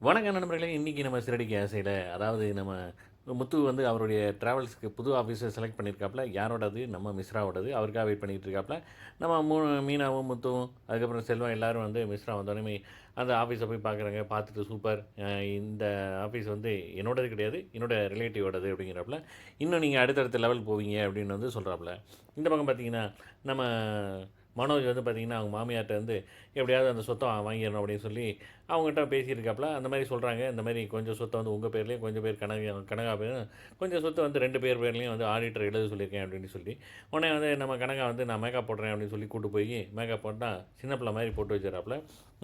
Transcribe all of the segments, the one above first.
வணக்கம் நண்பர்களே! இன்னைக்கு நம்ம சிறடிக்கு ஆசையில, அதாவது நம்ம முத்து வந்து அவருடைய டிராவல்ஸ்க்கு புது ஆஃபீஸ செலக்ட் பண்ணியிருக்காப்ல. யாரோடது? நம்ம மிஸ்ராவோடது. அவருக்காக வெயிட் பண்ணிட்டு இருக்காப்ல. நம்ம மீனாவும், முத்துவும், அதுக்கப்புறம் செல்வம் எல்லாரும் வந்து மிஸ்ரா வந்தோனமே அந்த ஆஃபீஸ போய் பார்க்குறாங்க. பார்த்துட்டு சூப்பர் இந்த ஆஃபீஸ் வந்து என்னோடது கிடையாது. என்னோட ரிலேட்டிவோடது அப்படிங்கிறாப்ல. இன்னும் நீங்க அடுத்தடுத்த லெவல் போவீங்க அப்படின்னு வந்து சொல்றாப்ல. இந்த பக்கம் பார்த்தீங்கன்னா, நம்ம மனோஜ் வந்து பார்த்தீங்கன்னா, அவங்க மாமியார்ட்ட வந்து எப்படியாவது அந்த சொத்த வாங்கிரணும் அப்படின்னு சொல்லி அவங்ககிட்ட பேசியிருக்காப்புல. அந்த மாரி சொல்றாங்க. இந்த மாரி கொஞ்சம் சொத்த வந்து உங்க பேர்லயும், கொஞ்சம் பேர் கனகா பேரும், கொஞ்சம் சொத்த வந்து 2 பேர் பேர்லயும் வந்து ஆடிட்டர் எழுத சொல்லியிருக்கேன் அப்படின்னு சொல்லி, உடனே வந்து நம்ம கனகா வந்து நான் மேக்கப் போடுறேன் அப்படின்னு சொல்லி கூட்டு போய் மேக்கப் போட்டா, சின்ன பிள்ளை மாரி போட்டு வச்சுறாப்புல.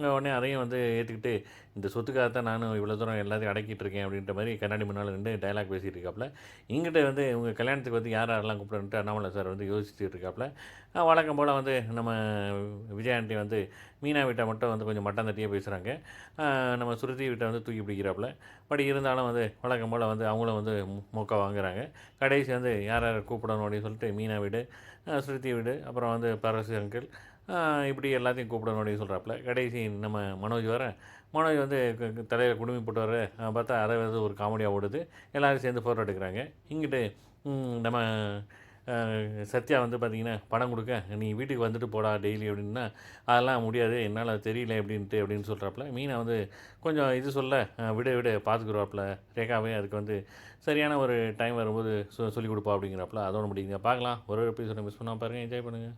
உடனே அதையும் வந்து ஏத்துக்கிட்டு, இந்த சொத்துக்காக தான் நானும் இவ்வளோ தூரம் எல்லாத்தையும் அடக்கிட்டு இருக்கேன் அப்படின்ற மாரி கண்ணாடி முன்னால நின்னு டயலாக் பேசிட்டு இருக்காப்புல. இங்கிட்டு வந்து இவங்க கல்யாணத்துக்கு வந்து யார் யாரெல்லாம் கூப்பிடணுன்ட்டு அண்ணாமலை சார் வந்து யோசிச்சுட்டு இருக்காப்புல. வழக்கம் போல வந்து நம்ம விஜய் ஆண்டி வந்து மீனா வீட்ட மட்டும் வந்து கொஞ்சம் மட்டம் தட்டியே பேசுறாங்க. நம்ம ஸ்ருதி வீட்ட வந்து தூக்கி பிடிக்கிறாப்புல. பட் இருந்தாலும் வந்து வழக்கம் போல வந்து அவங்களும் வந்து மொக்க வாங்குறாங்க. கடைசி வந்து யார் யார கூப்பிடணும் அப்படின்னு சொல்லிட்டு மீனா வீடு, ஸ்ருதி வீடு, அப்புறம் வந்து பரசு அங்கிள், இப்படி எல்லாத்தையும் கூப்பிடணும் அப்படின்னு சொல்றாப்புல. கடைசி நம்ம மனோஜ் வர, மனோஜ் வந்து தலையில குடுமி போட்டு வர, பார்த்தா அதை வந்து ஒரு காமெடியா ஓடுது. எல்லாரும் சேர்ந்து ஃபோட்டோ எடுக்குறாங்க. இங்கிட்டு நம்ம சத்யா வந்து பார்த்தீங்கன்னா, பணம் குடுக்க, "நீ வீட்டுக்கு வந்துட்டு போடா டெய்லி" அப்படின்னா, "அதெல்லாம் முடியாது. என்னால தெரியல" எப்படின்ட்டு அப்படின்னு சொல்றாப்புல. மீனா வந்து கொஞ்சம் இது சொல்ல, "விடு விடு பார்த்துக்குருவாப்புல. ரேகாவே அதுக்கு வந்து சரியான ஒரு டைம் வரும்போது சொல்லிக் குடுப்பா" அப்படிங்கிறாப்புல. அதோட முடியுதுங்க. பார்க்கலாம். ஒரு ஒரு எபிசோட மிஸ் பண்ணாம பாருங்க. என்ஜாய் பண்ணுங்க.